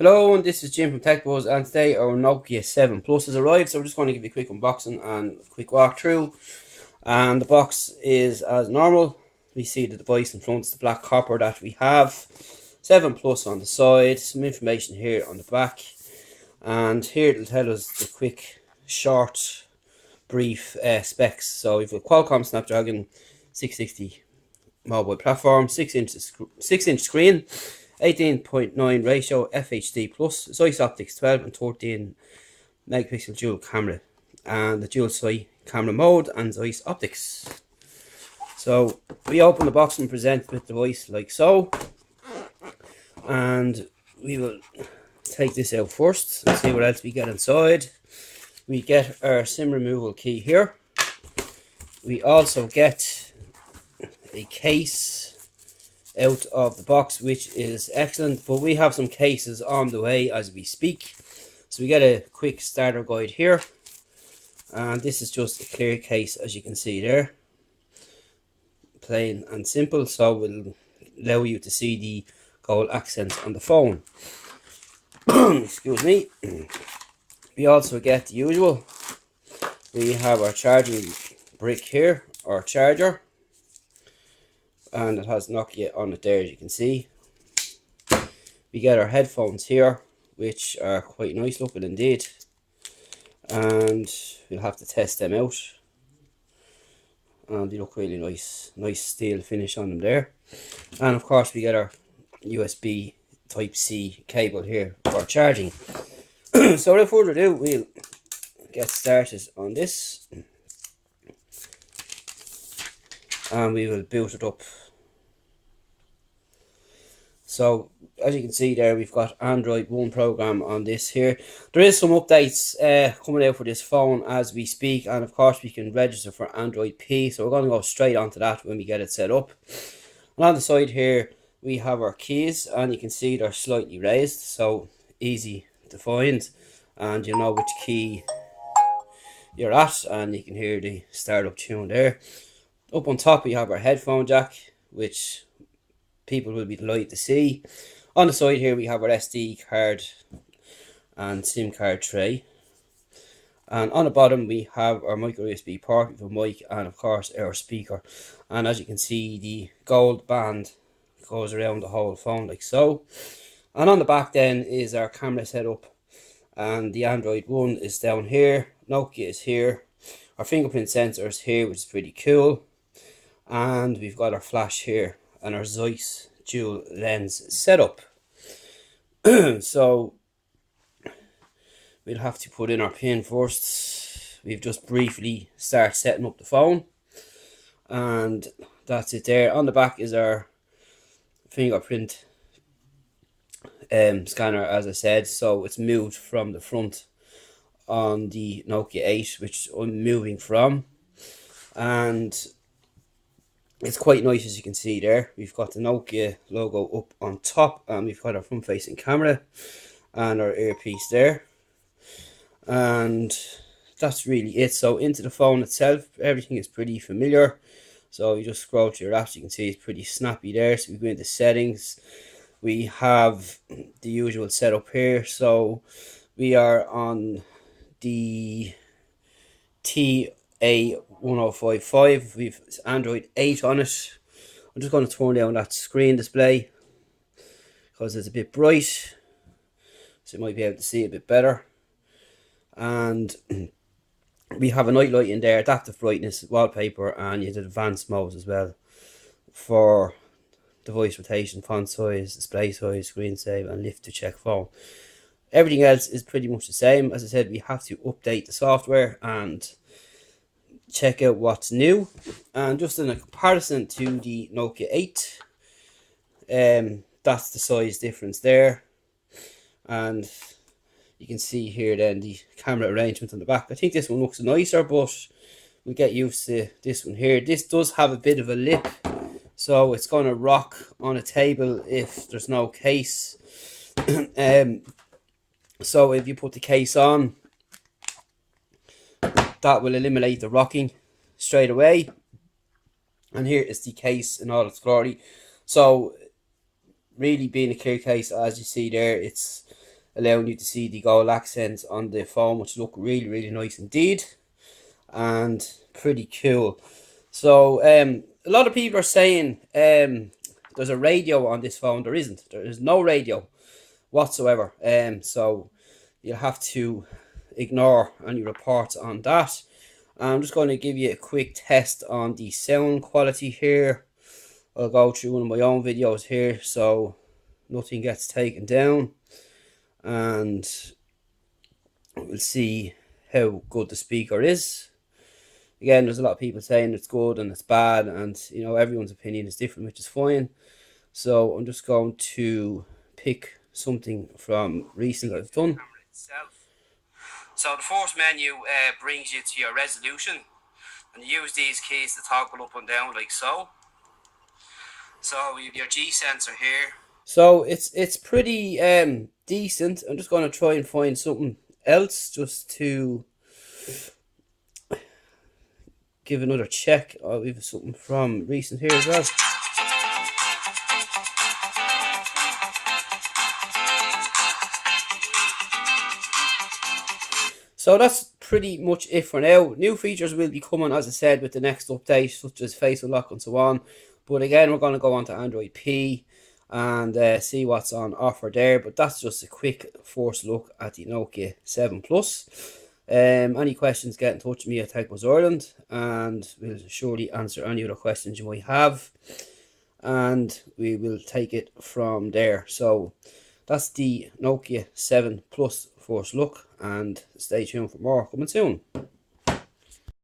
Hello, and this is Jim from TechBuzz, and today our Nokia 7 Plus has arrived, so we're just going to give you a quick unboxing and a quick walkthrough. And the box is as normal. We see the device in front, it's the black copper that we have. 7 Plus on the side, some information here on the back, and here it'll tell us the quick, short, brief specs. So we've got Qualcomm Snapdragon 660 mobile platform, 6-inch screen, 18:9 ratio, FHD plus, Zeiss optics 12 and 13 megapixel dual camera, and the dual sight camera mode and Zeiss optics. So we open the box and present the device like so, and we will take this out first and see what else we get inside. We get our SIM removal key here. We also get a case out of the box, which is excellent, but we have some cases on the way as we speak. So we get a quick starter guide here, and this is just a clear case, as you can see there, plain and simple, so it will allow you to see the gold accents on the phone. Excuse me. We also get the usual. We have our charging brick here, our charger, and it has Nokia on it there, as you can see. We get our headphones here, which are quite nice looking indeed, and we'll have to test them out, and they look really nice steel finish on them there. And of course we get our USB type C cable here for charging. So without further ado, we'll get started on this, and we will boot it up. So as you can see there, we've got Android 1 program on this here. There is some updates coming out for this phone as we speak, and of course we can register for Android P, so we're going to go straight onto that when we get it set up. And on the side here we have our keys, and you can see they're slightly raised, so easy to find, and you know which key you're at, and you can hear the startup tune there. Up on top we have our headphone jack, which people will be delighted to see. On the side here we have our SD card and SIM card tray, and on the bottom we have our micro USB port with a mic and of course our speaker. And as you can see, the gold band goes around the whole phone like so. And on the back then is our camera setup, and the Android 1 is down here, Nokia is here, our fingerprint sensor is here, which is pretty cool, and we've got our flash here and our Zeiss dual lens setup. So we'll have to put in our pin first. We've just briefly started setting up the phone, and that's it there. On the back is our fingerprint scanner, as I said, so it's moved from the front on the Nokia 8, which I'm moving from, and it's quite nice. As you can see there, we've got the Nokia logo up on top, and we've got our front facing camera and our earpiece there, and that's really it. So into the phone itself, everything is pretty familiar. So you just scroll to your apps, you can see it's pretty snappy there. So we go into settings, we have the usual setup here. So we are on the TA1055, we've Android 8 on it. I'm just going to turn down that screen display because it's a bit bright, so you might be able to see a bit better. And we have a night light in there, adaptive brightness, wallpaper, and you have advanced modes as well for device rotation, font size, display size, screen save, and lift to check phone. Everything else is pretty much the same. As I said, we have to update the software and check out what's new. And just in a comparison to the Nokia 8, that's the size difference there. And you can see here then the camera arrangement on the back. I think this one looks nicer, but we'll get used to this one here. This does have a bit of a lip, so it's going to rock on a table if there's no case. So if you put the case on, that will eliminate the rocking straight away. And here is the case in all its glory. So really being a clear case, as you see there, it's allowing you to see the gold accents on the phone, which look really nice indeed, and pretty cool. So a lot of people are saying there's a radio on this phone. There isn't. There is no radio whatsoever. So you'll have to ignore any reports on that. I'm just going to give you a quick test on the sound quality here. I'll go through one of my own videos here, so nothing gets taken down, and we'll see how good the speaker is. Again, there's a lot of people saying it's good and it's bad, and you know, everyone's opinion is different, which is fine. So I'm just going to pick something from recent I've done. So the first menu brings you to your resolution, and you use these keys to toggle up and down like so. So you have your G sensor here. So it's pretty decent. I'm just going to try and find something else just to give another check. Oh, we have something from recent here as well. So that's pretty much it for now. New features will be coming, as I said, with the next update, such as face unlock and so on. But again, we're going to go on to Android P and see what's on offer there. But that's just a quick first look at the Nokia 7 Plus. Any questions, get in touch with me at TechBuzz Ireland, and we'll surely answer any other questions you might have, and we will take it from there. So that's the Nokia 7 Plus first look, and stay tuned for more coming soon.